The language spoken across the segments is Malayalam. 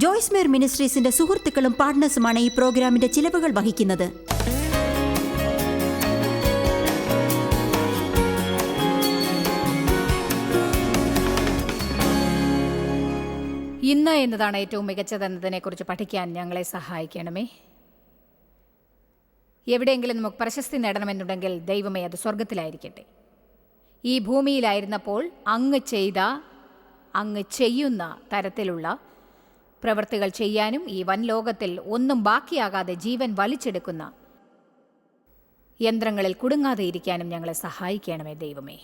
ജോയ്സ് മേർ മിനിസ്ട്രീസിന്റെ സുഹൃത്തുക്കളും പാർട്ട്നേഴ്സുമാണ് ഈ പ്രോഗ്രാമിന്റെ ചിലവുകൾ വഹിക്കുന്നത്. ഇന്ന് എന്നതാണ് ഏറ്റവും മികച്ചതെന്നതിനെക്കുറിച്ച് പഠിക്കാൻ ഞങ്ങളെ സഹായിക്കണമേ. എവിടെയെങ്കിലും നമുക്ക് പ്രശസ്തി നേടണമെന്നുണ്ടെങ്കിൽ ദൈവമേ അത് സ്വർഗത്തിലായിരിക്കട്ടെ. ഈ ഭൂമിയിലായിരുന്നപ്പോൾ അങ്ങ് ചെയ്യുന്ന തരത്തിലുള്ള പ്രവൃത്തികൾ ചെയ്യാനും ഈ വൻ ലോകത്തിൽ ഒന്നും ബാക്കിയാകാതെ ജീവൻ വലിച്ചെടുക്കുന്ന യന്ത്രങ്ങളിൽ കുടുങ്ങാതെ ഇരിക്കാനും ഞങ്ങളെ സഹായിക്കണമേ ദൈവമേ.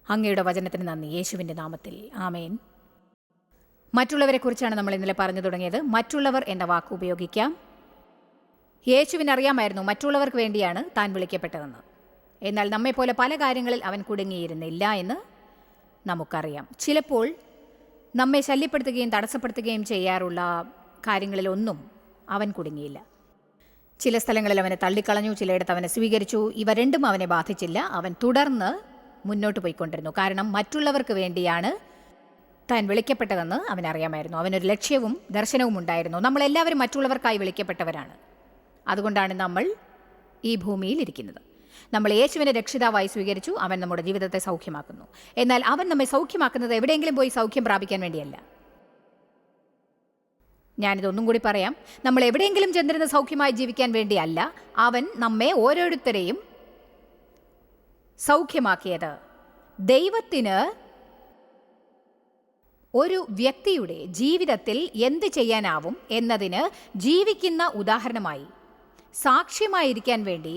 അങ്ങയുടെ വചനത്തിന് നന്ദി, യേശുവിൻ്റെ നാമത്തിൽ ആമേൻ. മറ്റുള്ളവരെക്കുറിച്ചാണ് നമ്മൾ ഇന്നലെ പറഞ്ഞു തുടങ്ങിയത്. മറ്റുള്ളവർ എന്ന വാക്ക് ഉപയോഗിക്കാം. യേശുവിനറിയാമായിരുന്നു മറ്റുള്ളവർക്ക് വേണ്ടിയാണ് താൻ വിളിക്കപ്പെട്ടതെന്ന്. എന്നാൽ നമ്മെപ്പോലെ പല കാര്യങ്ങളിൽ അവൻ കുടുങ്ങിയിരുന്നില്ല എന്ന് നമുക്കറിയാം. ചിലപ്പോൾ നമ്മെ ശല്യപ്പെടുത്തുകയും തടസ്സപ്പെടുത്തുകയും ചെയ്യാറുള്ള കാര്യങ്ങളിലൊന്നും അവൻ കുടുങ്ങിയില്ല. ചില സ്ഥലങ്ങളിൽ അവനെ തള്ളിക്കളഞ്ഞു, ചിലയിടത്ത് അവനെ സ്വീകരിച്ചു. ഇവ രണ്ടും അവനെ ബാധിച്ചില്ല. അവൻ തുടർന്ന് മുന്നോട്ട് പോയിക്കൊണ്ടിരുന്നു. കാരണം മറ്റുള്ളവർക്ക് വേണ്ടിയാണ് താൻ വിളിക്കപ്പെട്ടതെന്ന് അവനറിയാമായിരുന്നു. അവനൊരു ലക്ഷ്യവും ദർശനവും ഉണ്ടായിരുന്നു. നമ്മളെല്ലാവരും മറ്റുള്ളവർക്കായി വിളിക്കപ്പെട്ടവരാണ്. അതുകൊണ്ടാണ് നമ്മൾ ഈ ഭൂമിയിൽ ഇരിക്കുന്നത്. നമ്മൾ യേശുവിനെ രക്ഷിതാവായി സ്വീകരിച്ചു. അവൻ നമ്മുടെ ജീവിതത്തെ സൗഖ്യമാക്കുന്നു. എന്നാൽ അവൻ നമ്മെ സൗഖ്യമാക്കുന്നത് എവിടെയെങ്കിലും പോയി സൗഖ്യം പ്രാപിക്കാൻ വേണ്ടിയല്ല. ഞാനിതൊന്നും കൂടി പറയാം. നമ്മൾ എവിടെയെങ്കിലും ചെന്നിരുന്ന് സൗഖ്യമായി ജീവിക്കാൻ വേണ്ടിയല്ല അവൻ നമ്മെ ഓരോരുത്തരെയും സൗഖ്യമാക്കിയത്. ദൈവത്തിന് ഒരു വ്യക്തിയുടെ ജീവിതത്തിൽ എന്ത് ചെയ്യാനാവും എന്നതിന് ജീവിക്കുന്ന ഉദാഹരണമായി സാക്ഷ്യമായിരിക്കാൻ വേണ്ടി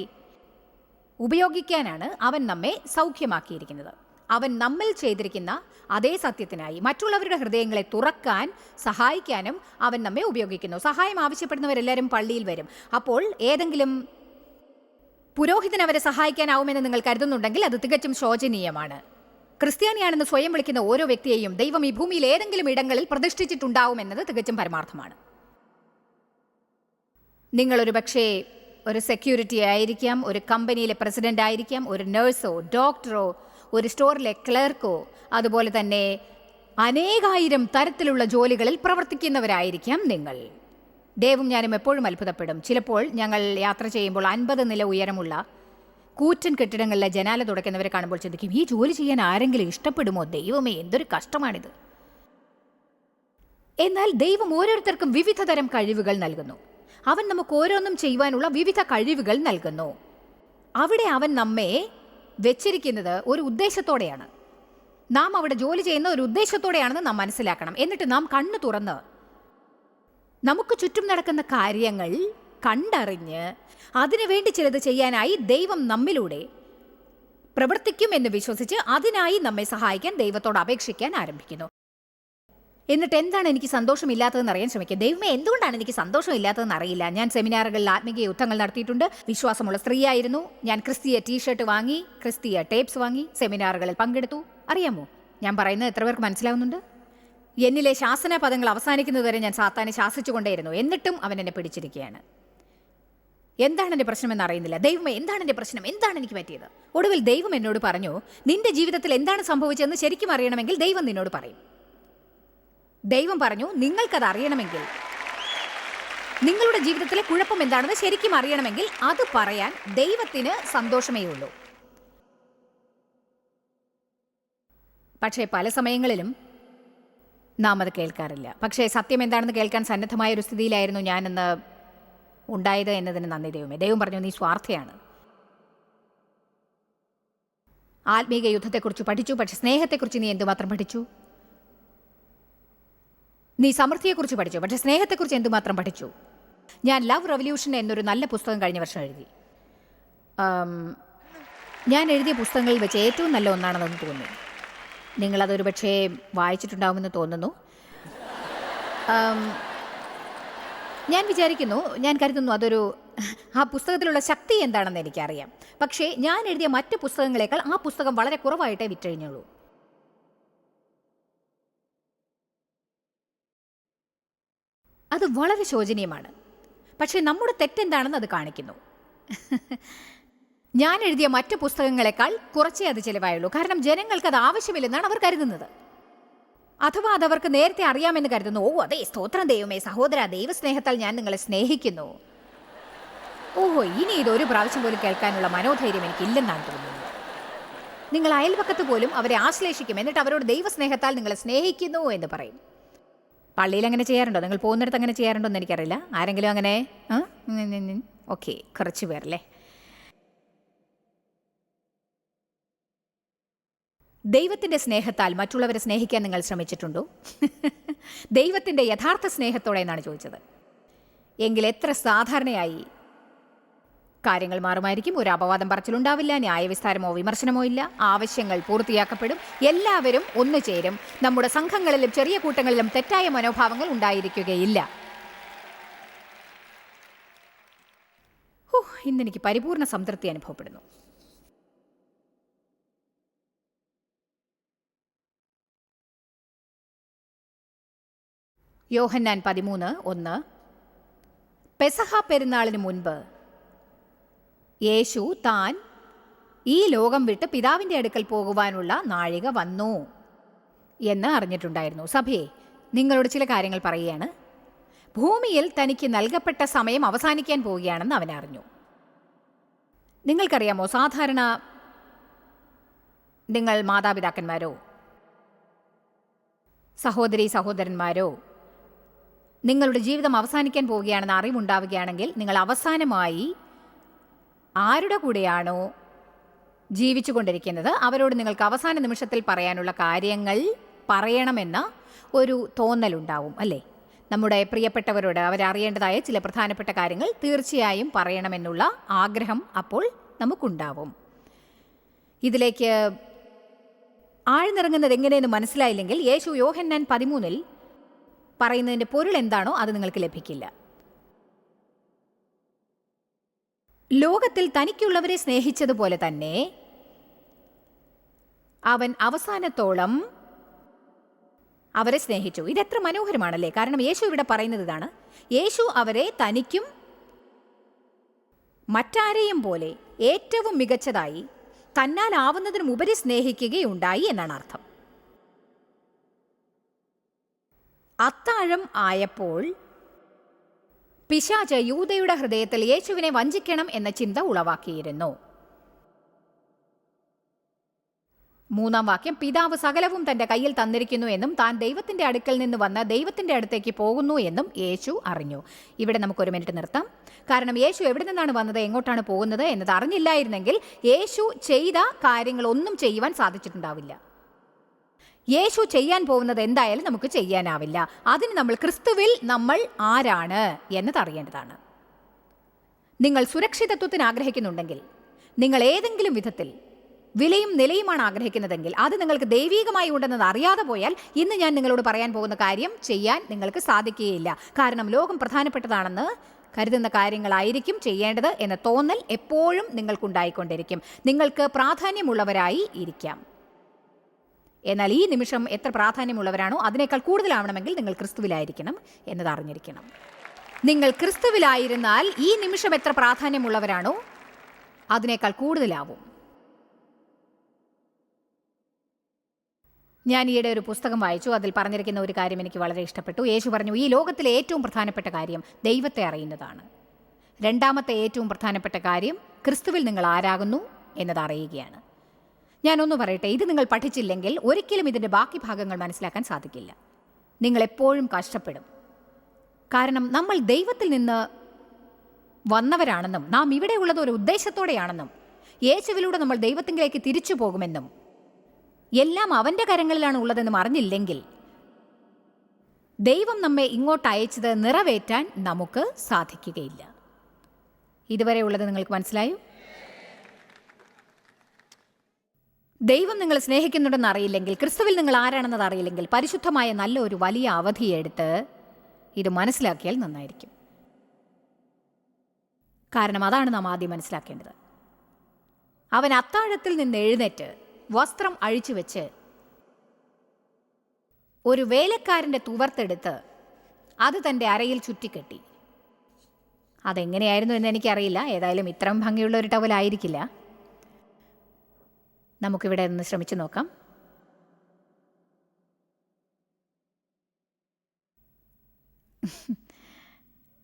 ഉപയോഗിക്കാനാണ് അവൻ നമ്മെ സൗഖ്യമാക്കിയിരിക്കുന്നത്. അവൻ നമ്മിൽ ചെയ്തിരിക്കുന്ന അതേ സത്യത്തിനായി മറ്റുള്ളവരുടെ ഹൃദയങ്ങളെ തുറക്കാൻ സഹായിക്കാനും അവൻ നമ്മെ ഉപയോഗിക്കുന്നു. സഹായം ആവശ്യപ്പെടുന്നവരെല്ലാവരും പള്ളിയിൽ വരും. അപ്പോൾ ഏതെങ്കിലും പുരോഹിതൻ അവരെ സഹായിക്കാനാവുമെന്ന് നിങ്ങൾ കരുതുന്നുണ്ടെങ്കിൽ അത് തികച്ചും ശോചനീയമാണ്. ക്രിസ്ത്യാനിയാണെന്ന് സ്വയം വിളിക്കുന്ന ഓരോ വ്യക്തിയെയും ദൈവം ഈ ഭൂമിയിൽ ഏതെങ്കിലും ഇടങ്ങളിൽ പ്രതിഷ്ഠിച്ചിട്ടുണ്ടാവുമെന്നത് തികച്ചും പരമാർത്ഥമാണ്. നിങ്ങളൊരു പക്ഷേ ഒരു സെക്യൂരിറ്റി ആയിരിക്കാം, ഒരു കമ്പനിയിലെ പ്രസിഡന്റ് ആയിരിക്കാം, ഒരു നഴ്സോ ഡോക്ടറോ ഒരു സ്റ്റോറിലെ ക്ലർക്കോ, അതുപോലെ തന്നെ അനേകായിരം തരത്തിലുള്ള ജോലികളിൽ പ്രവർത്തിക്കുന്നവരായിരിക്കാം നിങ്ങൾ. ദേവും ഞാനും എപ്പോഴും അത്ഭുതപ്പെടും. ചിലപ്പോൾ ഞങ്ങൾ യാത്ര ചെയ്യുമ്പോൾ 50 നില ഉയരമുള്ള കൂറ്റൻ കെട്ടിടങ്ങളിലെ ജനാല തുടയ്ക്കുന്നവരെ കാണുമ്പോൾ ചിന്തിക്കും, ഈ ജോലി ചെയ്യാൻ ആരെങ്കിലും ഇഷ്ടപ്പെടുമോ? ദൈവമേ, എന്തൊരു കഷ്ടമാണിത്. എന്നാൽ ദൈവം ഓരോരുത്തർക്കും വിവിധ തരം കഴിവുകൾ നൽകുന്നു. അവൻ നമുക്ക് ഓരോന്നും ചെയ്യുവാനുള്ള വിവിധ കഴിവുകൾ നൽകുന്നു. അവിടെ അവൻ നമ്മെ വെച്ചിരിക്കുന്നത് ഒരു ഉദ്ദേശത്തോടെയാണ്. നാം അവിടെ ജോലി ചെയ്യുന്ന ഒരു ഉദ്ദേശത്തോടെയാണെന്ന് നാം മനസ്സിലാക്കണം. എന്നിട്ട് നാം കണ്ണു തുറന്ന് നമുക്ക് ചുറ്റും നടക്കുന്ന കാര്യങ്ങൾ കണ്ടറിഞ്ഞ് അതിനുവേണ്ടി ചിലത് ചെയ്യാനായി ദൈവം നമ്മിലൂടെ പ്രവർത്തിക്കും എന്ന് വിശ്വസിച്ച് അതിനായി നമ്മെ സഹായിക്കാൻ ദൈവത്തോട് അപേക്ഷിക്കാൻ ആരംഭിക്കുന്നു. എന്നിട്ട് എന്താണ് എനിക്ക് സന്തോഷമില്ലാത്തതെന്ന് അറിയാൻ ശ്രമിക്കുക. ദൈവമേ, എന്തുകൊണ്ടാണ് എനിക്ക് സന്തോഷമില്ലാത്തതെന്ന് അറിയില്ല. ഞാൻ സെമിനാറുകളിൽ ആത്മീയ യുദ്ധങ്ങൾ നടത്തിയിട്ടുണ്ട്. വിശ്വാസമുള്ള സ്ത്രീയായിരുന്നു ഞാൻ. ക്രിസ്തീയ ടീഷർട്ട് വാങ്ങി, ക്രിസ്തീയ ടേപ്സ് വാങ്ങി, സെമിനാറുകളിൽ പങ്കെടുത്തു. അറിയാമോ ഞാൻ പറയുന്നത് എത്ര പേർക്ക് മനസ്സിലാവുന്നുണ്ട്? എന്നിലെ ശാസന പദങ്ങൾ അവസാനിക്കുന്നതുവരെ ഞാൻ സാത്താനെ ശാസിച്ചുകൊണ്ടേയിരുന്നു. എന്നിട്ടും അവൻ എന്നെ പിടിച്ചിരിക്കുകയാണ്. എന്താണ് എൻ്റെ പ്രശ്നമെന്ന് അറിയുന്നില്ല. ദൈവമേ, എന്താണ് എൻ്റെ പ്രശ്നം? എന്താണ് എനിക്ക് പറ്റിയത്? ഒടുവിൽ ദൈവം എന്നോട് പറഞ്ഞു, നിന്റെ ജീവിതത്തിൽ എന്താണ് സംഭവിച്ചതെന്ന് ശരിക്കും അറിയണമെങ്കിൽ ദൈവം നിന്നോട് പറയും. ദൈവം പറഞ്ഞു, നിങ്ങൾക്കത് അറിയണമെങ്കിൽ, നിങ്ങളുടെ ജീവിതത്തിലെ കുഴപ്പം എന്താണെന്ന് ശരിക്കും അറിയണമെങ്കിൽ അത് പറയാൻ ദൈവത്തിന് സന്തോഷമേ ഉള്ളൂ. പക്ഷേ പല സമയങ്ങളിലും നാം അത് കേൾക്കാറില്ല. പക്ഷേ സത്യം എന്താണെന്ന് കേൾക്കാൻ സന്നദ്ധമായ ഒരു സ്ഥിതിയിലായിരുന്നു ഞാനെന്ന് ഉണ്ടായത് എന്നതിന് നന്ദി ദൈവമേ. ദൈവം പറഞ്ഞു, നീ സ്വാർത്ഥയാണ്. ആത്മീക യുദ്ധത്തെക്കുറിച്ച് പഠിച്ചു, പക്ഷെ സ്നേഹത്തെക്കുറിച്ച് നീ എന്തുമാത്രം പഠിച്ചു? നീ സമൃദ്ധിയെക്കുറിച്ച് പഠിച്ചു, പക്ഷെ സ്നേഹത്തെക്കുറിച്ച് എന്തുമാത്രം പഠിച്ചു? ഞാൻ ലവ് റെവല്യൂഷൻ എന്നൊരു നല്ല പുസ്തകം കഴിഞ്ഞ വർഷം എഴുതി. ഞാൻ എഴുതിയ പുസ്തകങ്ങളിൽ വെച്ച് ഏറ്റവും നല്ല ഒന്നാണെന്ന് തോന്നി. നിങ്ങളതൊരു പക്ഷേ വായിച്ചിട്ടുണ്ടാവുമെന്ന് തോന്നുന്നു. ഞാൻ കരുതുന്നു ആ പുസ്തകത്തിലുള്ള ശക്തി എന്താണെന്ന് എനിക്കറിയാം. പക്ഷേ ഞാൻ എഴുതിയ മറ്റ് പുസ്തകങ്ങളെക്കാൾ ആ പുസ്തകം വളരെ കുറവായിട്ടേ വിറ്റഴിഞ്ഞുള്ളൂ. അത് വളരെ ശോചനീയമാണ്. പക്ഷേ നമ്മുടെ തെറ്റെന്താണെന്ന് അത് കാണിക്കുന്നു. ഞാൻ എഴുതിയ മറ്റ് പുസ്തകങ്ങളെക്കാൾ കുറച്ചേ അത് ചിലവായുള്ളൂ. കാരണം ജനങ്ങൾക്ക് അത് ആവശ്യമില്ലെന്നാണ് അവർ കരുതുന്നത്. അഥവാ അതവർക്ക് നേരത്തെ അറിയാമെന്ന് കരുതുന്നു. ഓ അതെ, സ്തോത്രം ദൈവമേ, സഹോദര, ദൈവസ്നേഹത്താൽ ഞാൻ നിങ്ങളെ സ്നേഹിക്കുന്നു. ഓഹോ, ഇനി ഇതൊരു പ്രാവശ്യം പോലും കേൾക്കാനുള്ള മനോധൈര്യം എനിക്കില്ലെന്നാണ് തോന്നുന്നത്. നിങ്ങൾ അയൽപക്കത്ത് പോലും അവരെ ആശ്ലേഷിക്കും, എന്നിട്ട് അവരോട് ദൈവസ്നേഹത്താൽ നിങ്ങളെ സ്നേഹിക്കുന്നു എന്ന് പറയും. പള്ളിയിൽ അങ്ങനെ ചെയ്യാറുണ്ടോ? നിങ്ങൾ പോകുന്നിടത്ത് അങ്ങനെ ചെയ്യാറുണ്ടോ എന്ന് എനിക്കറിയില്ല. ആരെങ്കിലും അങ്ങനെ? ഓക്കെ, കുറച്ച് പേരല്ലേ. ദൈവത്തിൻ്റെ സ്നേഹത്താൽ മറ്റുള്ളവരെ സ്നേഹിക്കാൻ നിങ്ങൾ ശ്രമിച്ചിട്ടുണ്ടോ? ദൈവത്തിൻ്റെ യഥാർത്ഥ സ്നേഹത്തോടെ എന്നാണ് ചോദിച്ചത്. എങ്കിൽ എത്ര സാധാരണയായി കാര്യങ്ങൾ മാറുമായിരിക്കും. ഒരു അപവാദം പറച്ചിലുണ്ടാവില്ല, ന്യായവിസ്താരമോ വിമർശനമോ ഇല്ല. ആവശ്യങ്ങൾ പൂർത്തിയാക്കപ്പെടും. എല്ലാവരും ഒന്നു ചേരും. നമ്മുടെ സംഘങ്ങളിലും ചെറിയ കൂട്ടങ്ങളിലും തെറ്റായ മനോഭാവങ്ങൾ ഉണ്ടായിരിക്കുകയില്ല. ഇന്നെനിക്ക് പരിപൂർണ സംതൃപ്തി അനുഭവപ്പെടുന്നു. യോഹന്നാൻ 13:1. പെസഹ പെരുന്നാളിന് മുൻപ് യേശു താൻ ഈ ലോകം വിട്ട് പിതാവിൻ്റെ അടുക്കൽ പോകുവാനുള്ള നാഴിക വന്നു എന്ന് അറിഞ്ഞിട്ടുണ്ടായിരുന്നു. സഭയെ, നിങ്ങളോട് ചില കാര്യങ്ങൾ പറയുകയാണ്. ഭൂമിയിൽ തനിക്ക് നൽകപ്പെട്ട സമയം അവസാനിക്കാൻ പോവുകയാണെന്ന് അവൻ അറിഞ്ഞു. നിങ്ങൾക്കറിയാമോ, സാധാരണ നിങ്ങൾ മാതാപിതാക്കന്മാരോ സഹോദരി സഹോദരന്മാരോ നിങ്ങളുടെ ജീവിതം അവസാനിക്കാൻ പോവുകയാണെന്ന് അറിവുണ്ടാവുകയാണെങ്കിൽ നിങ്ങൾ അവസാനമായി ആരുടെ കൂടെയാണോ ജീവിച്ചു കൊണ്ടിരിക്കുന്നത് അവരോട് നിങ്ങൾക്ക് അവസാന നിമിഷത്തിൽ പറയാനുള്ള കാര്യങ്ങൾ പറയണമെന്ന ഒരു തോന്നലുണ്ടാവും, അല്ലേ? നമ്മുടെ പ്രിയപ്പെട്ടവരോട് അവരറിയേണ്ടതായ ചില പ്രധാനപ്പെട്ട കാര്യങ്ങൾ തീർച്ചയായും പറയണമെന്നുള്ള ആഗ്രഹം അപ്പോൾ നമുക്കുണ്ടാവും. ഇതിലേക്ക് ആഴ്ന്നിറങ്ങുന്നത് എങ്ങനെയെന്ന് മനസ്സിലായില്ലെങ്കിൽ യേശു യോഹന്നാൻ 13 പറയുന്നതിൻ്റെ പൊരുൾ എന്താണോ അത് നിങ്ങൾക്ക് ലഭിക്കില്ല. ലോകത്തിൽ തനിക്കുള്ളവരെ സ്നേഹിച്ചതുപോലെ തന്നെ അവൻ അവസാനത്തോളം അവരെ സ്നേഹിച്ചു. ഇതെത്ര മനോഹരമാണല്ലേ? കാരണം യേശു ഇവിടെ പറയുന്നത് ഇതാണ്. യേശു അവരെ തനിക്കും മറ്റാരെയും പോലെ ഏറ്റവും മികച്ചതായി തന്നാൽ ആവുന്നതിനും ഉപരി സ്നേഹിക്കുകയുണ്ടായി എന്നാണ് അർത്ഥം. അത്താഴം ആയപ്പോൾ പിശാച് യൂദയുടെ ഹൃദയത്തിൽ യേശുവിനെ വഞ്ചിക്കണം എന്ന ചിന്ത ഉളവാക്കിയിരുന്നു. 3-ാം വാക്യം, പിതാവ് സകലവും തന്റെ കയ്യിൽ തന്നിരിക്കുന്നു എന്നും താൻ ദൈവത്തിന്റെ അടുക്കൽ നിന്ന് വന്ന് ദൈവത്തിന്റെ അടുത്തേക്ക് പോകുന്നു എന്നും യേശു അറിഞ്ഞു. ഇവിടെ നമുക്കൊരു മിനിറ്റ് നിർത്താം. കാരണം യേശു എവിടെ നിന്നാണ് വന്നത്, എങ്ങോട്ടാണ് പോകുന്നത് എന്നത് അറിഞ്ഞില്ലായിരുന്നെങ്കിൽ യേശു ചെയ്ത കാര്യങ്ങളൊന്നും ചെയ്യുവാൻ സാധിച്ചിട്ടുണ്ടാവില്ല. യേശു ചെയ്യാൻ പോകുന്നത് എന്തായാലും നമുക്ക് ചെയ്യാനാവില്ല. അതിന് നമ്മൾ ക്രിസ്തുവിൽ നമ്മൾ ആരാണ് എന്നത് അറിയേണ്ടതാണ്. നിങ്ങൾ സുരക്ഷിതത്വത്തിന് ആഗ്രഹിക്കുന്നുണ്ടെങ്കിൽ, നിങ്ങൾ ഏതെങ്കിലും വിധത്തിൽ വിലയും നിലയുമാണ് ആഗ്രഹിക്കുന്നതെങ്കിൽ, അത് നിങ്ങൾക്ക് ദൈവീകമായി ഉണ്ടെന്നത് അറിയാതെ പോയാൽ ഇന്ന് ഞാൻ നിങ്ങളോട് പറയാൻ പോകുന്ന കാര്യം ചെയ്യാൻ നിങ്ങൾക്ക് സാധിക്കുകയില്ല. കാരണം ലോകം പ്രധാനപ്പെട്ടതാണെന്ന് കരുതുന്ന കാര്യങ്ങളായിരിക്കും ചെയ്യേണ്ടത് എന്ന തോന്നൽ എപ്പോഴും നിങ്ങൾക്കുണ്ടായിക്കൊണ്ടിരിക്കും. നിങ്ങൾക്ക് പ്രാധാന്യമുള്ളവരായി ഇരിക്കാം. എന്നാൽ ഈ നിമിഷം എത്ര പ്രാധാന്യമുള്ളവരാണോ അതിനേക്കാൾ കൂടുതലാവണമെങ്കിൽ നിങ്ങൾ ക്രിസ്തുവിലായിരിക്കണം എന്നത് അറിഞ്ഞിരിക്കണം. നിങ്ങൾ ക്രിസ്തുവിലായിരുന്നാൽ ഈ നിമിഷം എത്ര പ്രാധാന്യമുള്ളവരാണോ അതിനേക്കാൾ കൂടുതലാവും. ഞാൻ ഈയിടെ ഒരു പുസ്തകം വായിച്ചു. അതിൽ പറഞ്ഞിരിക്കുന്ന ഒരു കാര്യം എനിക്ക് വളരെ ഇഷ്ടപ്പെട്ടു. യേശു പറഞ്ഞു, ഈ ലോകത്തിലെ ഏറ്റവും പ്രധാനപ്പെട്ട കാര്യം ദൈവത്തെ അറിയുന്നതാണ്. രണ്ടാമത്തെ ഏറ്റവും പ്രധാനപ്പെട്ട കാര്യം ക്രിസ്തുവിൽ നിങ്ങൾ ആരാകുന്നു എന്നത് അറിയുകയാണ്. ഞാനൊന്ന് പറയട്ടെ, ഇത് നിങ്ങൾ പഠിച്ചില്ലെങ്കിൽ ഒരിക്കലും ഇതിൻ്റെ ബാക്കി ഭാഗങ്ങൾ മനസ്സിലാക്കാൻ സാധിക്കില്ല. നിങ്ങൾ എപ്പോഴും കഷ്ടപ്പെടും. കാരണം നമ്മൾ ദൈവത്തിൽ നിന്ന് വന്നവരാണെന്നും നാം ഇവിടെ ഉള്ളത് ഒരു ഉദ്ദേശത്തോടെയാണെന്നും യേശുവിലൂടെ നമ്മൾ ദൈവത്തിലേക്ക് തിരിച്ചു പോകുമെന്നും എല്ലാം അവൻ്റെ കരങ്ങളിലാണ് ഉള്ളതെന്നും അറിഞ്ഞില്ലെങ്കിൽ ദൈവം നമ്മെ ഇങ്ങോട്ട് അയച്ചത് നിറവേറ്റാൻ നമുക്ക് സാധിക്കുകയില്ല. ഇതുവരെ ഉള്ളത് നിങ്ങൾക്ക് മനസ്സിലായോ? ദൈവം നിങ്ങളെ സ്നേഹിക്കുന്നുണ്ടെന്ന് അറിയില്ലെങ്കിൽ, ക്രിസ്തുവിൽ നിങ്ങൾ ആരാണെന്നത് അറിയില്ലെങ്കിൽ, പരിശുദ്ധമായ നല്ല ഒരു വലിയ അവധിയെടുത്ത് ഇത് മനസ്സിലാക്കിയാൽ നന്നായിരിക്കും. കാരണം അതാണ് നാം ആദ്യം മനസ്സിലാക്കേണ്ടത്. അവൻ അത്താഴത്തിൽ നിന്ന് എഴുന്നേറ്റ് വസ്ത്രം അഴിച്ചു വെച്ച് ഒരു വേലക്കാരൻ്റെ തുവർത്തെടുത്ത് അത് തൻ്റെ അരയിൽ ചുറ്റിക്കെട്ടി. അതെങ്ങനെയായിരുന്നു എന്ന് എനിക്കറിയില്ല. ഏതായാലും ഇത്രയും ഭംഗിയുള്ള ഒരു ടവലായിരിക്കില്ല. നമുക്കിവിടെ ഒന്ന് ശ്രമിച്ചു നോക്കാം.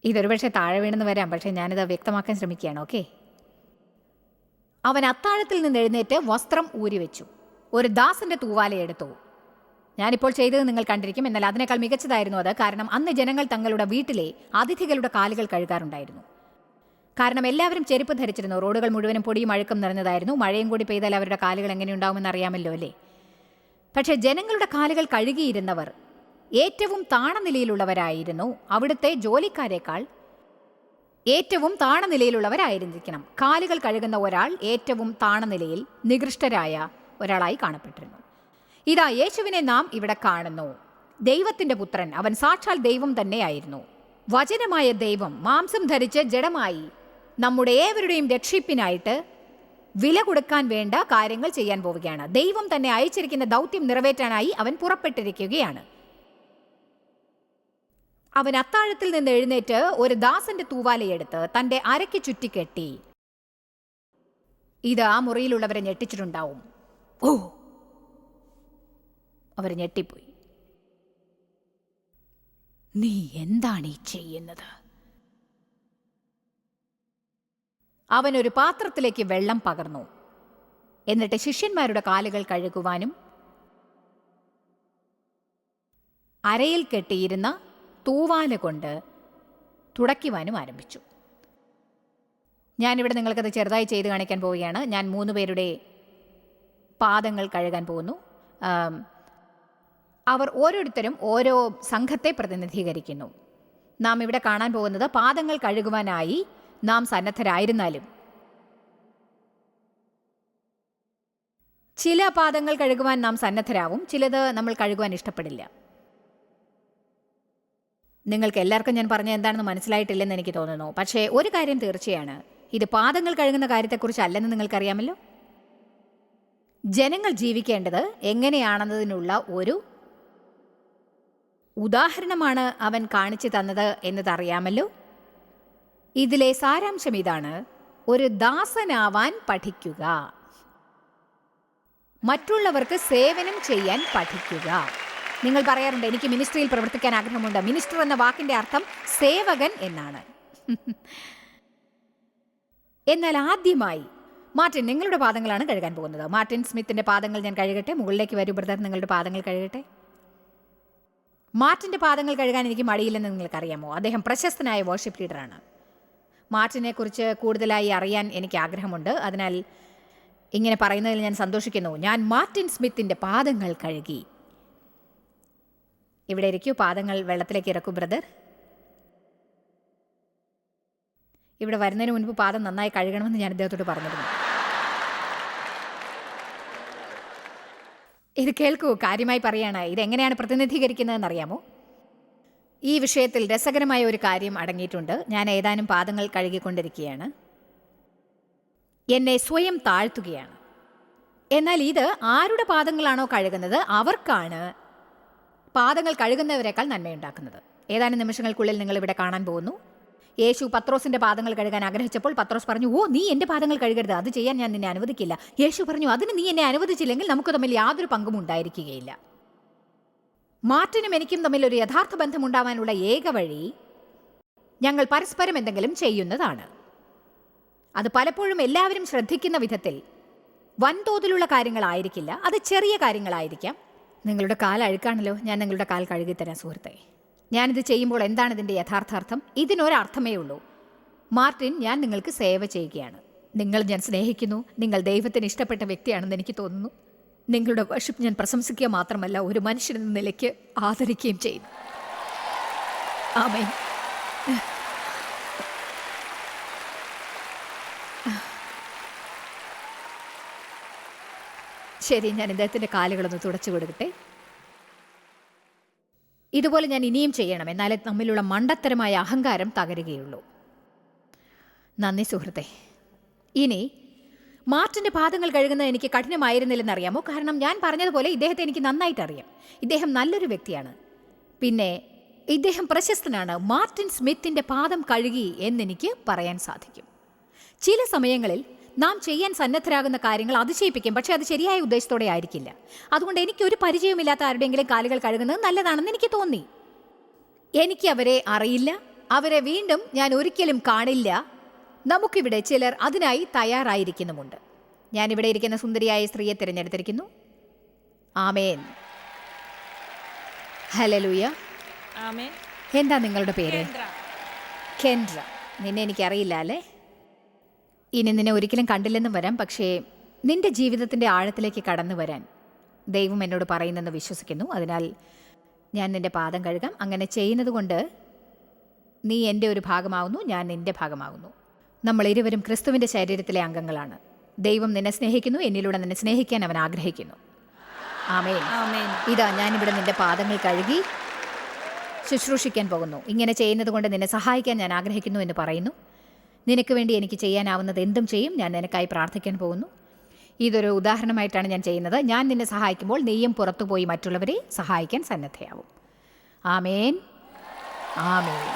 ഇതൊരു പക്ഷേ താഴെ വീണെന്ന് വരാം, പക്ഷേ ഞാനിത് വ്യക്തമാക്കാൻ ശ്രമിക്കുകയാണ്. ഓക്കെ. അവൻ അത്താഴത്തിൽ നിന്ന് എഴുന്നേറ്റ് വസ്ത്രം ഊരിവെച്ചു, ഒരു ദാസന്റെ തൂവാലയെടുത്തു. ഞാനിപ്പോൾ ചെയ്തത് നിങ്ങൾ കണ്ടിരിക്കും, എന്നാൽ അതിനേക്കാൾ മികച്ചതായിരുന്നു അത്. കാരണം അന്ന് ജനങ്ങൾ തങ്ങളുടെ വീട്ടിലെ അതിഥികളുടെ കാലുകൾ കഴുകാറുണ്ടായിരുന്നു. കാരണം എല്ലാവരും ചെരുപ്പ് ധരിച്ചിരുന്നു. റോഡുകൾ മുഴുവനും പൊടിയും അഴുക്കും നിറഞ്ഞതായിരുന്നു. മഴയും കൂടി പെയ്താൽ അവരുടെ കാലുകൾ എങ്ങനെയുണ്ടാവുമെന്ന് അറിയാമല്ലോ അല്ലേ? പക്ഷേ ജനങ്ങളുടെ കാലുകൾ കഴുകിയിരുന്നവർ ഏറ്റവും താണനിലയിലുള്ളവരായിരുന്നു. അവിടുത്തെ ജോലിക്കാരേക്കാൾ ഏറ്റവും താണനിലയിലുള്ളവരായിരിക്കണം. കാലുകൾ കഴുകുന്ന ഒരാൾ ഏറ്റവും താണനിലയിൽ നികൃഷ്ടരായ ഒരാളായി കാണപ്പെട്ടിരുന്നു. ഇതാ യേശുവിനെ നാം ഇവിടെ കാണുന്നു, ദൈവത്തിന്റെ പുത്രൻ. അവൻ സാക്ഷാൽ ദൈവം തന്നെയായിരുന്നു. വചനമായ ദൈവം മാംസം ധരിച്ച് ജഡമായി നമ്മുടെ ഏവരുടെയും രക്ഷിപ്പിനായിട്ട് വില കൊടുക്കാൻ വേണ്ട കാര്യങ്ങൾ ചെയ്യാൻ പോവുകയാണ്. ദൈവം തന്നെ അയച്ചിരിക്കുന്ന ദൗത്യം നിറവേറ്റാനായി അവൻ പുറപ്പെട്ടിരിക്കുകയാണ്. അവൻ അത്താഴത്തിൽ നിന്ന് എഴുന്നേറ്റ് ഒരു ദാസന്റെ തൂവാലയെടുത്ത് തന്റെ അരയ്ക്ക് ചുറ്റിക്കെട്ടി. ഇത് ആ മുറിയിലുള്ളവരെ ഞെട്ടിച്ചിട്ടുണ്ടാവും. ഓ, അവർ ഞെട്ടിപ്പോയി. നീ എന്താണ് ഈ ചെയ്യുന്നത്? അവനൊരു പാത്രത്തിലേക്ക് വെള്ളം പകർന്നു. എന്നിട്ട് ശിഷ്യന്മാരുടെ കാലുകൾ കഴുകുവാനും അരയിൽ കെട്ടിയിരുന്ന തൂവാല കൊണ്ട് തുടയ്ക്കുവാനും ആരംഭിച്ചു. ഞാനിവിടെ നിങ്ങൾക്കത് ചെറുതായി ചെയ്ത് കാണിക്കാൻ പോവുകയാണ്. ഞാൻ 3 പേരുടെ പാദങ്ങൾ കഴുകാൻ പോകുന്നു. അവർ ഓരോരുത്തരും ഓരോ സംഘത്തെ പ്രതിനിധീകരിക്കുന്നു. നാം ഇവിടെ കാണാൻ പോകുന്നത് പാദങ്ങൾ കഴുകുവാനായി നാം സന്നദ്ധരായിരുന്നാലും ചില പാദങ്ങൾ കഴുകുവാൻ നാം സന്നദ്ധരാവും, ചിലത് നമ്മൾ കഴുകുവാൻ ഇഷ്ടപ്പെടില്ല. നിങ്ങൾക്ക് എല്ലാവർക്കും ഞാൻ പറഞ്ഞ എന്താണെന്ന് മനസ്സിലായിട്ടില്ലെന്ന് എനിക്ക് തോന്നുന്നു. പക്ഷേ ഒരു കാര്യം തീർച്ചയാണ്, ഇത് പാദങ്ങൾ കഴുകുന്ന കാര്യത്തെക്കുറിച്ചല്ലെന്ന് നിങ്ങൾക്കറിയാമല്ലോ. ജനങ്ങൾ ജീവിക്കേണ്ടത് എങ്ങനെയാണെന്നതിനുള്ള ഒരു ഉദാഹരണമാണ് അവൻ കാണിച്ചു തന്നത് എന്നതറിയാമല്ലോ. ഇതിലെ സാരാംശം ഇതാണ്: ഒരു ദാസനാവാൻ പഠിക്കുക, മറ്റുള്ളവർക്ക് സേവനം ചെയ്യാൻ പഠിക്കുക. നിങ്ങൾ പറയാറുണ്ട്, എനിക്ക് മിനിസ്ട്രിയിൽ പ്രവർത്തിക്കാൻ ആഗ്രഹമുണ്ട്. മിനിസ്റ്റർ എന്ന വാക്കിന്റെ അർത്ഥം സേവകൻ എന്നാണ്. എന്നാൽ ആദ്യമായി മാർട്ടിൻ നിങ്ങളുടെ പാദങ്ങളാണ് കഴുകാൻ പോകുന്നത്. മാർട്ടിൻ സ്മിത്തിന്റെ പാദങ്ങൾ ഞാൻ കഴുകട്ടെ. മുകളിലേക്ക് വരൂ ബ്രദർ, നിങ്ങളുടെ പാദങ്ങൾ കഴുകട്ടെ. മാർട്ടിന്റെ പാദങ്ങൾ കഴുകാൻ എനിക്ക് മടിയില്ലെന്ന് നിങ്ങൾക്കറിയാമോ? അദ്ദേഹം പ്രശസ്തനായ വർഷിപ്പ് ലീഡറാണ്. മാർട്ടിനെ കുറിച്ച് കൂടുതലായി അറിയാൻ എനിക്ക് ആഗ്രഹമുണ്ട്. അതിനാൽ ഇങ്ങനെ പറയുന്നതിൽ ഞാൻ സന്തോഷിക്കുന്നു. ഞാൻ മാർട്ടിൻ സ്മിത്തിന്റെ പാദങ്ങൾ കഴുകി. ഇവിടെ ഇരിക്കൂ, പാദങ്ങൾ വെള്ളത്തിലേക്ക് ഇറക്കൂ ബ്രദർ. ഇവിടെ വരുന്നതിന് മുൻപ് പാദം നന്നായി കഴുകണമെന്ന് ഞാൻ ഇദ്ദേഹത്തോട് പറഞ്ഞിരുന്നു. ഇത് കേൾക്കൂ, കാര്യമായി പറയാണ്. ഇതെങ്ങനെയാണ് പ്രതിനിധീകരിക്കുന്നതെന്ന് അറിയാമോ? ഈ വിഷയത്തിൽ രസകരമായ ഒരു കാര്യം അടങ്ങിയിട്ടുണ്ട്. ഞാൻ ഏതാനും പാദങ്ങൾ കഴുകിക്കൊണ്ടിരിക്കുകയാണ്. എന്നെ സ്വയം താഴ്ത്തുകയാണ്. എന്നാൽ ഇത് ആരുടെ പാദങ്ങളാണോ കഴുകുന്നത് അവർക്കാണ് പാദങ്ങൾ കഴുകുന്നവരെക്കാൾ നന്മയുണ്ടാക്കുന്നത്. ഏതാനും നിമിഷങ്ങൾക്കുള്ളിൽ നിങ്ങൾ ഇവിടെ കാണാൻ പോകുന്നു. യേശു പത്രോസിന്റെ പാദങ്ങൾ കഴുകാൻ ആഗ്രഹിച്ചപ്പോൾ പത്രോസ് പറഞ്ഞു, ഓ, നീ എൻ്റെ പാദങ്ങൾ കഴുകരുത്, അത് ചെയ്യാൻ ഞാൻ നിന്നെ അനുവദിക്കില്ല. യേശു പറഞ്ഞു, അതിന് നീ എന്നെ അനുവദിച്ചില്ലെങ്കിൽ നമുക്ക് തമ്മിൽ യാതൊരു പങ്കും ഉണ്ടായിരിക്കുകയില്ല. മാർട്ടിനും എനിക്കും തമ്മിൽ ഒരു യഥാർത്ഥ ബന്ധമുണ്ടാവാനുള്ള ഏക വഴി ഞങ്ങൾ പരസ്പരം എന്തെങ്കിലും ചെയ്യുന്നതാണ്. അത് പലപ്പോഴും എല്ലാവരും ശ്രദ്ധിക്കുന്ന വിധത്തിൽ വൻതോതിലുള്ള കാര്യങ്ങളായിരിക്കില്ല, അത് ചെറിയ കാര്യങ്ങളായിരിക്കാം. നിങ്ങളുടെ കാൽ അഴുക്കാണല്ലോ, ഞാൻ നിങ്ങളുടെ കാൽ കഴുകിത്തരാം സുഹൃത്തെ. ഞാനിത് ചെയ്യുമ്പോൾ എന്താണ് ഇതിൻ്റെ യഥാർത്ഥാർത്ഥം? ഇതിനൊരർത്ഥമേ ഉള്ളൂ. മാർട്ടിൻ, ഞാൻ നിങ്ങൾക്ക് സേവ ചെയ്യുകയാണ്. നിങ്ങൾ ഞാൻ സ്നേഹിക്കുന്നു. നിങ്ങൾ ദൈവത്തിന് ഇഷ്ടപ്പെട്ട വ്യക്തിയാണെന്ന് എനിക്ക് തോന്നുന്നു. നിങ്ങളുടെ വർഷിപ്പ് ഞാൻ പ്രശംസിക്കുക മാത്രമല്ല, ഒരു മനുഷ്യനെന്ന നിലയ്ക്ക് ആദരിക്കുകയും ചെയ്യുന്നു. ആമേൻ. ശരി, ഞാൻ ഇദ്ദേഹത്തിൻ്റെ കാലുകളൊന്ന് തുടച്ചു കൊടുക്കട്ടെ. ഇതുപോലെ ഞാൻ ഇനിയും ചെയ്യണം, എന്നാലേ തമ്മിലുള്ള മണ്ടത്തരമായ അഹങ്കാരം തകരുകയുള്ളൂ. നന്ദി സുഹൃത്തെ. ഇനി മാർട്ടിൻ്റെ പാദങ്ങൾ കഴുകുന്നത് എനിക്ക് കഠിനമായിരുന്നില്ലെന്നറിയാമോ? കാരണം ഞാൻ പറഞ്ഞതുപോലെ ഇദ്ദേഹത്തെ എനിക്ക് നന്നായിട്ട് അറിയാം. ഇദ്ദേഹം നല്ലൊരു വ്യക്തിയാണ്. പിന്നെ ഇദ്ദേഹം പ്രശസ്തനാണ്. മാർട്ടിൻ സ്മിത്തിൻ്റെ പാദം കഴുകി എന്നെനിക്ക് പറയാൻ സാധിക്കും. ചില സമയങ്ങളിൽ നാം ചെയ്യാൻ സന്നദ്ധരാകുന്ന കാര്യങ്ങൾ അതിശയിപ്പിക്കും, പക്ഷേ അത് ശരിയായ ഉദ്ദേശത്തോടെ ആയിരിക്കില്ല. അതുകൊണ്ട് എനിക്കൊരു പരിചയമില്ലാത്ത ആരുടെയെങ്കിലും കാലുകൾ കഴുകുന്നത് നല്ലതാണെന്ന് എനിക്ക് തോന്നി. എനിക്ക് അവരെ അറിയില്ല, അവരെ വീണ്ടും ഞാൻ ഒരിക്കലും കാണില്ല. നമുക്കിവിടെ ചിലർ അതിനായി തയ്യാറായിരിക്കുന്നുമുണ്ട്. ഞാനിവിടെ ഇരിക്കുന്ന സുന്ദരിയായ സ്ത്രീയെ തിരഞ്ഞെടുത്തിരിക്കുന്നു. ആമേൻ. ഹല്ലേലൂയ. ആമേൻ. എന്താ നിങ്ങളുടെ പേര്? കേന്ദ്ര. കെൻഡ്ര. നിന്നെ എനിക്കറിയില്ല അല്ലേ? ഇനി നിന്നെ ഒരിക്കലും കണ്ടില്ലെന്നും വരാം. പക്ഷേ നിന്റെ ജീവിതത്തിൻ്റെ ആഴത്തിലേക്ക് കടന്നു വരാൻ ദൈവം എന്നോട് പറയുന്നെന്ന് വിശ്വസിക്കുന്നു. അതിനാൽ ഞാൻ നിന്റെ പാദം കഴുകാം. അങ്ങനെ ചെയ്യുന്നത് കൊണ്ട് നീ എൻ്റെ ഒരു ഭാഗമാവുന്നു, ഞാൻ നിന്റെ ഭാഗമാവുന്നു. നമ്മൾ ഇരുവരും ക്രിസ്തുവിൻ്റെ ശരീരത്തിലെ അംഗങ്ങളാണ്. ദൈവം നിന്നെ സ്നേഹിക്കുന്നു, എന്നിലൂടെ നിന്നെ സ്നേഹിക്കാൻ അവൻ ആഗ്രഹിക്കുന്നു. ആമേൻ. ആമേൻ. ഇതാ ഞാനിവിടെ നിന്റെ പാദങ്ങൾ കഴുകി ശുശ്രൂഷിക്കാൻ പോകുന്നു. ഇങ്ങനെ ചെയ്യുന്നത് കൊണ്ട് നിന്നെ സഹായിക്കാൻ ഞാൻ ആഗ്രഹിക്കുന്നു എന്ന് പറയുന്നു. നിനക്ക് വേണ്ടി എനിക്ക് ചെയ്യാനാവുന്നത് എന്തും ചെയ്യും. ഞാൻ നിനക്കായി പ്രാർത്ഥിക്കാൻ പോകുന്നു. ഇതൊരു ഉദാഹരണമായിട്ടാണ് ഞാൻ ചെയ്യുന്നത്. ഞാൻ നിന്നെ സഹായിക്കുമ്പോൾ നീയും പുറത്തുപോയി മറ്റുള്ളവരെ സഹായിക്കാൻ സന്നദ്ധയാവും. ആമേൻ. ആമേൻ.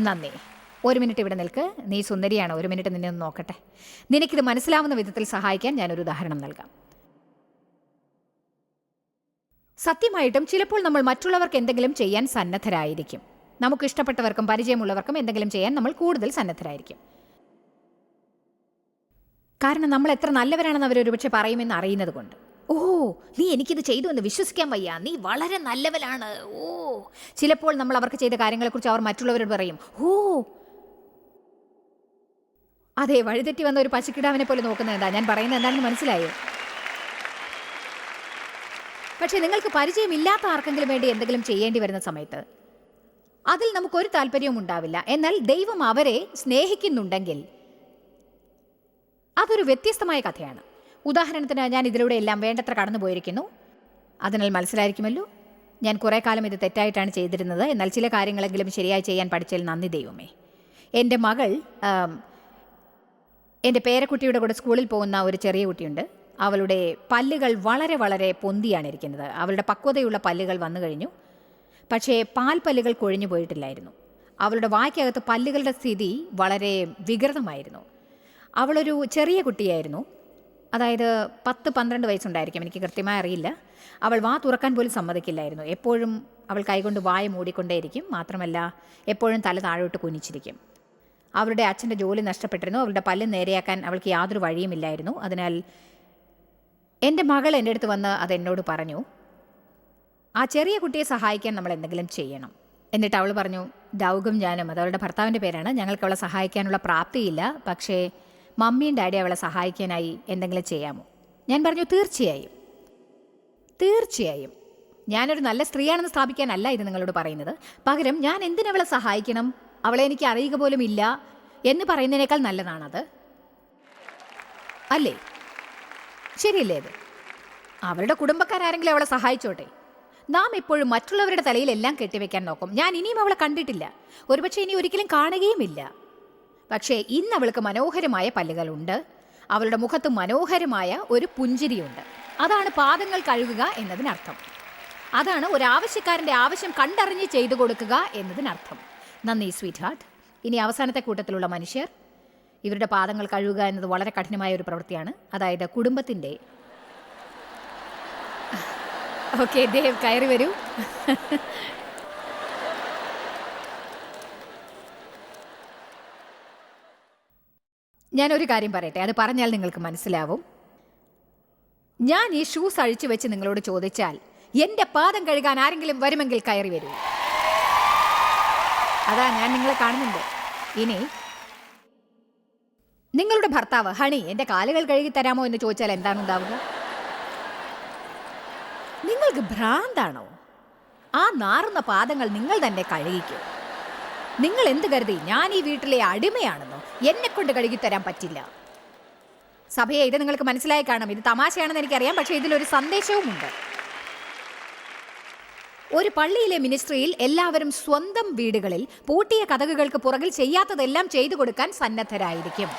നന്ദി. ഒരു മിനിറ്റ് ഇവിടെ നിൽക്ക്. നീ സുന്ദരിയാണ്. ഒരു മിനിറ്റ് നിന്നെ ഒന്ന് നോക്കട്ടെ. നിനക്കിത് മനസ്സിലാവുന്ന വിധത്തിൽ സഹായിക്കാൻ ഞാനൊരു ഉദാഹരണം നൽകാം. സത്യമായിട്ടും ചിലപ്പോൾ നമ്മൾ മറ്റുള്ളവർക്ക് എന്തെങ്കിലും ചെയ്യാൻ സന്നദ്ധരായിരിക്കും. നമുക്ക് ഇഷ്ടപ്പെട്ടവർക്കും പരിചയമുള്ളവർക്കും എന്തെങ്കിലും ചെയ്യാൻ നമ്മൾ കൂടുതൽ സന്നദ്ധരായിരിക്കും. കാരണം നമ്മൾ എത്ര നല്ലവരാണെന്ന് അവരൊരുപക്ഷെ പറയുമെന്ന് അറിയുന്നത് കൊണ്ട്. ഓ, നീ എനിക്കിത് ചെയ്തു എന്ന് വിശ്വസിക്കാൻ വയ്യ, നീ വളരെ നല്ലവനാണ്. ഓ, ചിലപ്പോൾ നമ്മൾ അവർക്ക് ചെയ്ത കാര്യങ്ങളെക്കുറിച്ച് അവർ മറ്റുള്ളവരോട് പറയും. ഓ, അതെ, വഴിതെറ്റി വന്ന ഒരു പശുക്കിടാവിനെ പോലെ നോക്കുന്നത് എന്താ? ഞാൻ പറയുന്നത് എന്താണെന്ന് മനസ്സിലായോ? പക്ഷേ നിങ്ങൾക്ക് പരിചയമില്ലാത്ത ആർക്കെങ്കിലും വേണ്ടി എന്തെങ്കിലും ചെയ്യേണ്ടി വരുന്ന സമയത്ത് അതിൽ നമുക്കൊരു താല്പര്യവും ഉണ്ടാവില്ല. എന്നാൽ ദൈവം അവരെ സ്നേഹിക്കുന്നുണ്ടെങ്കിൽ അതൊരു വ്യത്യസ്തമായ കഥയാണ്. ഉദാഹരണത്തിന്, ഞാൻ ഇതിലൂടെ എല്ലാം വേണ്ടത്ര കടന്നു പോയിരിക്കുന്നു. അതിനാൽ മനസ്സിലായിരിക്കുമല്ലോ, ഞാൻ കുറേ കാലം ഇത് തെറ്റായിട്ടാണ് ചെയ്തിരുന്നത്. എന്നാൽ ചില കാര്യങ്ങളെങ്കിലും ശരിയായി ചെയ്യാൻ പഠിച്ചതിൽ നന്ദി ദൈവമേ. എൻ്റെ മകൾ, എൻ്റെ പേരക്കുട്ടിയുടെ കൂടെ സ്കൂളിൽ പോകുന്ന ഒരു ചെറിയ കുട്ടിയുണ്ട്. അവളുടെ പല്ലുകൾ വളരെ വളരെ പൊന്തിയാണ് ഇരിക്കുന്നത്. അവളുടെ പക്വതയുള്ള പല്ലുകൾ വന്നു കഴിഞ്ഞു. പക്ഷേ പാൽപ്പല്ലുകൾ കൊഴിഞ്ഞു പോയിട്ടില്ലായിരുന്നു. അവളുടെ വായ്ക്കകത്ത് പല്ലുകളുടെ സ്ഥിതി വളരെ വികൃതമായിരുന്നു. അവളൊരു ചെറിയ കുട്ടിയായിരുന്നു. അതായത് 10-12 വയസ്സുണ്ടായിരിക്കും, എനിക്ക് കൃത്യമായി അറിയില്ല. അവൾ വാ തുറക്കാൻ പോലും സമ്മതിക്കില്ലായിരുന്നു. എപ്പോഴും അവൾ കൈകൊണ്ട് വായ മൂടിക്കൊണ്ടേയിരിക്കും. മാത്രമല്ല, എപ്പോഴും തല താഴോട്ട് കുനിച്ചിരിക്കും. അവളുടെ അച്ഛൻ്റെ ജോലി നഷ്ടപ്പെട്ടിരുന്നു. അവളുടെ പല്ല് നേരെയാക്കാൻ അവൾക്ക് യാതൊരു വഴിയുമില്ലായിരുന്നു. അതിനാൽ എൻ്റെ മകൾ എൻ്റെ അടുത്ത് വന്ന് അതെന്നോട് പറഞ്ഞു, ആ ചെറിയ കുട്ടിയെ സഹായിക്കാൻ നമ്മൾ എന്തെങ്കിലും ചെയ്യണം. എന്നിട്ട് അവൾ പറഞ്ഞു, ഡൗഗും ഞാനും, അത് അവളുടെ ഭർത്താവിൻ്റെ പേരാണ്, ഞങ്ങൾക്ക് അവളെ സഹായിക്കാനുള്ള പ്രാപ്തിയില്ല. പക്ഷേ മമ്മിയും ഡാഡി അവളെ സഹായിക്കാനായി എന്തെങ്കിലും ചെയ്യാമോ? ഞാൻ പറഞ്ഞു, തീർച്ചയായും, തീർച്ചയായും. ഞാനൊരു നല്ല സ്ത്രീയാണെന്ന് സ്ഥാപിക്കാനല്ല ഇത് നിങ്ങളോട് പറയുന്നത്. പകരം ഞാൻ എന്തിനവളെ സഹായിക്കണം, അവളെ എനിക്ക് അറിയുക പോലും ഇല്ല എന്ന് പറയുന്നതിനേക്കാൾ നല്ലതാണത്, അല്ലേ? ശരിയല്ലേ അത്? അവരുടെ കുടുംബക്കാരെങ്കിലും അവളെ സഹായിച്ചോട്ടെ. നാം എപ്പോഴും മറ്റുള്ളവരുടെ തലയിൽ എല്ലാം കെട്ടിവെക്കാൻ നോക്കും. ഞാൻ ഇനിയും അവളെ കണ്ടിട്ടില്ല, ഒരുപക്ഷെ ഇനി ഒരിക്കലും കാണുകയുമില്ല. പക്ഷേ ഇന്ന് അവൾക്ക് മനോഹരമായ പല്ലുകളുണ്ട്. അവളുടെ മുഖത്ത് മനോഹരമായ ഒരു പുഞ്ചിരിയുണ്ട്. അതാണ് പാദങ്ങൾ കഴുകുക എന്നതിനർത്ഥം. അതാണ് ഒരു ആവശ്യക്കാരൻ്റെ ആവശ്യം കണ്ടറിഞ്ഞ് ചെയ്തു കൊടുക്കുക എന്നതിനർത്ഥം. നന്ദി സ്വീറ്റ് ഹാർട്ട്. ഇനി അവസാനത്തെ കൂട്ടത്തിലുള്ള മനുഷ്യർ, ഇവരുടെ പാദങ്ങൾ കഴുകുക എന്നത് വളരെ കഠിനമായ ഒരു പ്രവൃത്തിയാണ്. അതായത് കുടുംബത്തിൻ്റെ. ഓക്കെ, ദേവ് കയറി വരൂ. ഞാനൊരു കാര്യം പറയട്ടെ, അത് പറഞ്ഞാൽ നിങ്ങൾക്ക് മനസ്സിലാവും. ഞാൻ ഈ ഷൂസ് അഴിച്ചു വെച്ച് നിങ്ങളോട് ചോദിച്ചാൽ എൻ്റെ പാദം കഴുകാൻ ആരെങ്കിലും വരുമെങ്കിൽ കയറി വരൂ. അതാ ഞാൻ നിങ്ങളെ കാണുന്നുണ്ട്. ഇനി നിങ്ങളുടെ ഭർത്താവ്, ഹണി എൻ്റെ കാലുകൾ കഴുകി തരാമോ എന്ന് ചോദിച്ചാൽ എന്താണ് ഉണ്ടാവുക? നിങ്ങൾക്ക് ഭ്രാന്താണോ? ആ നാറുന്ന പാദങ്ങൾ നിങ്ങൾ തന്നെ കഴുകിക്കും. നിങ്ങൾ എന്ത് കരുതി ഞാൻ ഈ വീട്ടിലെ അടിമയാണെന്നോ? എന്നെ കൊണ്ട് കഴുകിത്തരാൻ പറ്റില്ല. സഭയെ, ഇത് നിങ്ങൾക്ക് മനസ്സിലായി കാണും. ഇത് തമാശയാണെന്ന് എനിക്കറിയാം, പക്ഷേ ഇതിലൊരു സന്ദേശവുമുണ്ട്. ഒരു പള്ളിയിലെ മിനിസ്ട്രിയിൽ എല്ലാവരും സ്വന്തം വീടുകളിൽ പൂട്ടിയ കതകുകൾക്ക് പുറകിൽ ചെയ്യാത്തതെല്ലാം ചെയ്തു കൊടുക്കാൻ സന്നദ്ധരായിരിക്കും.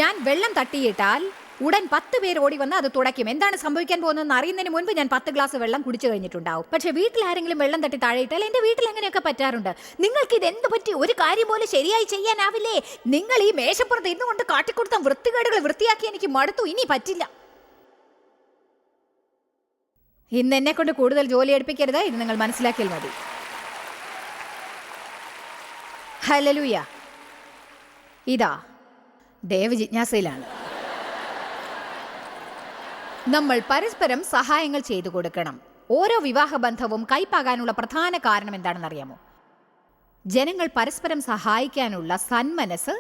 ഞാൻ വെള്ളം തട്ടിയിട്ടാൽ ഉടൻ 10 പേർ ഓടി വന്ന് അത് തുടയ്ക്കും. എന്താണ് സംഭവിക്കാൻ പോകുന്നതെന്ന് അറിയുന്നതിന് മുൻപ് ഞാൻ 10 ഗ്ലാസ് വെള്ളം കുടിച്ചു കഴിഞ്ഞിട്ടുണ്ടാവും. പക്ഷെ വീട്ടിൽ ആരെങ്കിലും വെള്ളം തട്ടി താഴെയിട്ടാൽ എൻ്റെ വീട്ടിൽ അങ്ങനെയൊക്കെ പറ്റാറുണ്ട്. നിങ്ങൾക്ക് ഇത് എന്ത് പറ്റി? ഒരു കാര്യം പോലെ ശരിയായി ചെയ്യാനാവില്ലേ? നിങ്ങൾ ഈ മേശപ്പുറത്ത് ഇന്നുകൊണ്ട് കാട്ടിക്കൊടുത്ത വൃത്തികേടുകൾ വൃത്തിയാക്കി എനിക്ക് മടുത്തു. ഇനി പറ്റില്ല. ഇന്ന് എന്നെ കൊണ്ട് കൂടുതൽ ജോലി എടുപ്പിക്കരുത്, ഇത് നിങ്ങൾ മനസ്സിലാക്കിയാൽ മതി. ഹല്ലേലൂയ. ഇതാ ദേവ് ജിജ്ഞാസയിലാണ്. നമ്മൾ പരസ്പരം സഹായങ്ങൾ ചെയ്തു കൊടുക്കണം. ഓരോ വിവാഹബന്ധവും കൈപ്പാകാനുള്ള പ്രധാന കാരണം എന്താണെന്നറിയാമോ? ജനങ്ങൾ പരസ്പരം സഹായിക്കാനുള്ള സന്മനസ്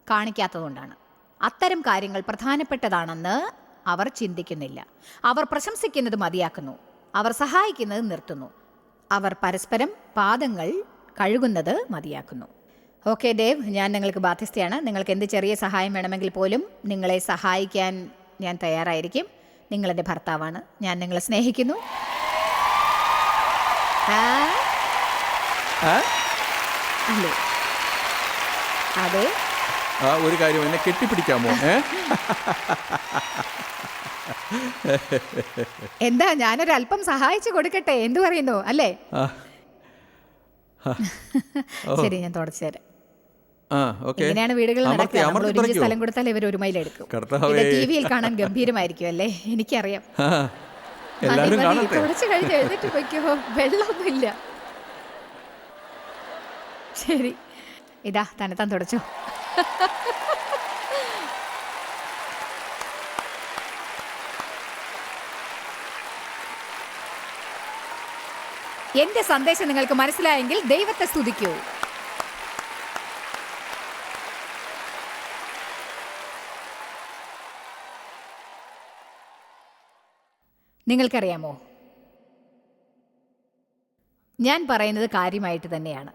കാണിക്കാത്തതുകൊണ്ടാണ്. അത്തരം കാര്യങ്ങൾ പ്രധാനപ്പെട്ടതാണെന്ന് അവർ ചിന്തിക്കുന്നില്ല. അവർ പ്രശംസിക്കുന്നത് മതിയാക്കുന്നു, അവർ സഹായിക്കുന്നത് നിർത്തുന്നു, അവർ പരസ്പരം പാദങ്ങൾ കഴുകുന്നത് മതിയാക്കുന്നു. ഓക്കെ ദേവ്, ഞാൻ നിങ്ങൾക്ക് ബാധ്യസ്ഥയാണ്. നിങ്ങൾക്ക് എന്ത് ചെറിയ സഹായം വേണമെങ്കിൽ പോലും നിങ്ങളെ സഹായിക്കാൻ ഞാൻ തയ്യാറായിരിക്കും. നിങ്ങളെൻ്റെ ഭർത്താവാണ്, ഞാൻ നിങ്ങളെ സ്നേഹിക്കുന്നു. അല്ലേ? അതെ. ഒരു കാര്യം, എന്നെ കെട്ടിപ്പിടിക്കാമോ? എന്താ, ഞാനൊരല്പം സഹായിച്ചു കൊടുക്കട്ടെ? എന്തു പറയുന്നു? അല്ലേ? ശരി, ഞാൻ തുടച്ചു തരാം. ഇങ്ങനെയാണ് വീടുകൾ നടക്കുക. നമ്മൾ ഒരു സ്ഥലം കൊടുത്താൽ ഇവർ ഒരു മൈൽ എടുക്കും. ടി വിയിൽ കാണാൻ ഗംഭീരമായിരിക്കും അല്ലേ? എനിക്കറിയാം. തുടച്ചു കഴിഞ്ഞ് എഴുന്നേറ്റ് പോയിക്കോ, വെള്ളമൊന്നുമില്ല. ശരി, ഇതാ തന്നെത്താൻ തുടച്ചോ. എന്റെ സന്ദേശം നിങ്ങൾക്ക് മനസ്സിലായെങ്കിൽ ദൈവത്തെ സ്തുതിക്കൂ. നിങ്ങൾക്കറിയാമോ, ഞാൻ പറയുന്നത് കാര്യമായിട്ട് തന്നെയാണ്.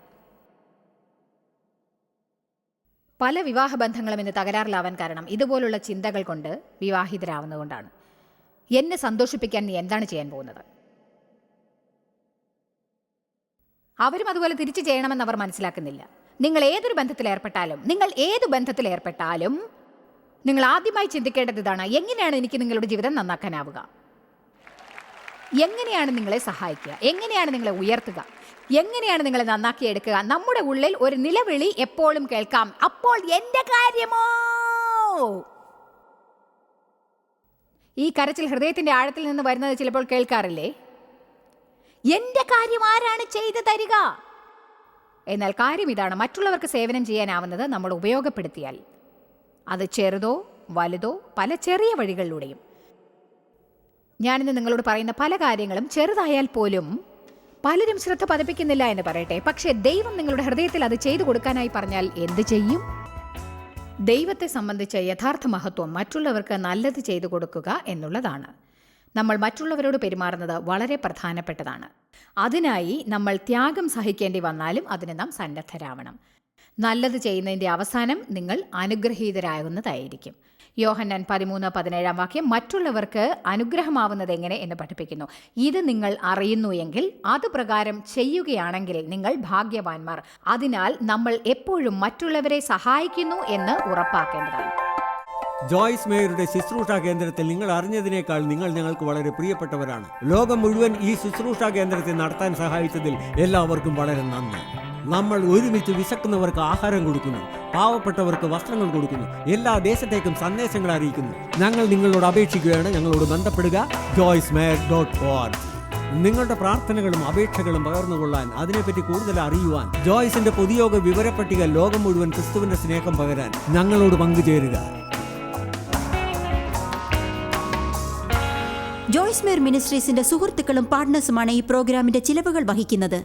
പല വിവാഹബന്ധങ്ങളും ഇന്ന് തകരാറിലാവാൻ കാരണം ഇതുപോലുള്ള ചിന്തകൾ കൊണ്ട് വിവാഹിതരാവുന്നതുകൊണ്ടാണ്. എന്നെ സന്തോഷിപ്പിക്കാൻ നീ എന്താണ് ചെയ്യാൻ പോകുന്നത്? അവരും അതുപോലെ തിരിച്ചു ചെയ്യണമെന്ന് അവർ മനസ്സിലാക്കുന്നില്ല. നിങ്ങൾ ഏത് ബന്ധത്തിലേർപ്പെട്ടാലും നിങ്ങൾ ആദ്യമായി ചിന്തിക്കേണ്ടത് ഇതാണ്: എങ്ങനെയാണ് എനിക്ക് നിങ്ങളുടെ ജീവിതം നന്നാക്കാനാവുക? എങ്ങനെയാണ് നിങ്ങളെ സഹായിക്കുക? എങ്ങനെയാണ് നിങ്ങളെ ഉയർത്തുക? എങ്ങനെയാണ് നിങ്ങളെ നന്നാക്കിയെടുക്കുക? നമ്മുടെ ഉള്ളിൽ ഒരു നിലവിളി എപ്പോഴും കേൾക്കാം: അപ്പോൾ എന്റെ കാര്യമോ? ഈ കരച്ചിൽ ഹൃദയത്തിന്റെ ആഴത്തിൽ നിന്ന് വരുന്നത് ചിലപ്പോൾ കേൾക്കാറില്ലേ? എന്റെ കാര്യം ആരാണ് ചെയ്തു തരിക? എന്നാൽ കാര്യം ഇതാണ്: മറ്റുള്ളവർക്ക് സേവനം ചെയ്യാനാവുന്നത് നമ്മൾ ഉപയോഗപ്പെടുത്തിയാൽ, അത് ചെറുതോ വലുതോ പല ചെറിയ വഴികളിലൂടെയും. ഞാനിന്ന് നിങ്ങളോട് പറയുന്ന പല കാര്യങ്ങളും ചെറുതായാൽ പോലും പലരും ശ്രദ്ധ പതിപ്പിക്കുന്നില്ല എന്ന് പറയട്ടെ. പക്ഷേ ദൈവം നിങ്ങളുടെ ഹൃദയത്തിൽ അത് ചെയ്തു കൊടുക്കാനായി പറഞ്ഞാൽ എന്ത് ചെയ്യും? ദൈവത്തെ സംബന്ധിച്ച യഥാർത്ഥ മഹത്വം മറ്റുള്ളവർക്ക് നല്ലത് ചെയ്തു കൊടുക്കുക എന്നുള്ളതാണ്. നമ്മൾ മറ്റുള്ളവരോട് പെരുമാറുന്നത് വളരെ പ്രധാനപ്പെട്ടതാണ്. അതിനായി നമ്മൾ ത്യാഗം സഹിക്കേണ്ടി വന്നാലും അതിന് നാം സന്നദ്ധരാവണം. നല്ലത് ചെയ്യുന്നതിൻ്റെ അവസാനം നിങ്ങൾ അനുഗ്രഹീതരാകുന്നതായിരിക്കും. യോഹന്നാൻ 13:17 മറ്റുള്ളവർക്ക് അനുഗ്രഹമാവുന്നത് എങ്ങനെ എന്ന് പഠിപ്പിക്കുന്നു. ഇത് നിങ്ങൾ അറിയുന്നു എങ്കിൽ അത് പ്രകാരം ചെയ്യുകയാണെങ്കിൽ നിങ്ങൾ ഭാഗ്യവാന്മാർ. അതിനാൽ നമ്മൾ എപ്പോഴും മറ്റുള്ളവരെ സഹായിക്കുന്നു എന്ന് ഉറപ്പാക്കേണ്ടതാണ്. ജോയ്സ് മേയറുടെ ശുശ്രൂഷാ കേന്ദ്രത്തിൽ നിങ്ങൾ അറിഞ്ഞതിനേക്കാൾ നിങ്ങൾ ഞങ്ങൾക്ക് വളരെ പ്രിയപ്പെട്ടവരാണ്. ലോകം മുഴുവൻ ഈ ശുശ്രൂഷാ കേന്ദ്രത്തെ നടത്താൻ സഹായിച്ചതിൽ എല്ലാവർക്കും വളരെ നന്ദി. നമ്മൾ ഒരുമിച്ച് വിശക്കുന്നവർക്ക് ആഹാരം കൊടുക്കുന്നു, പാവപ്പെട്ടവർക്ക് വസ്ത്രങ്ങൾ കൊടുക്കുന്നു, എല്ലാ ദേശത്തേക്കും സന്ദേശങ്ങൾ അറിയിക്കുന്നു. ഞങ്ങൾ നിങ്ങളോട് അപേക്ഷിക്കുകയാണ്. ഞങ്ങളോട് ബന്ധപ്പെടുക joycemeyer.org. നിങ്ങളുടെ പ്രാർത്ഥനകളും അപേക്ഷകളും പകർന്നുകൊള്ളാൻ, അതിനെപ്പറ്റി കൂടുതൽ അറിയുവാൻ, ജോയ്സിന്റെ പൊതുയോഗ വിവരപ്പട്ടിക ലോകം മുഴുവൻ ക്രിസ്തുവിന്റെ സ്നേഹം പകരാൻ ഞങ്ങളോട് പങ്കുചേരുക. ജോയ്സ് മേയർ മിനിസ്ട്രീസിന്റെ സുഹൃത്തുക്കളും പാർട്ട്നേഴ്സുമാണ് ഈ പ്രോഗ്രാമിന്റെ ചിലവുകൾ വഹിക്കുന്നത്.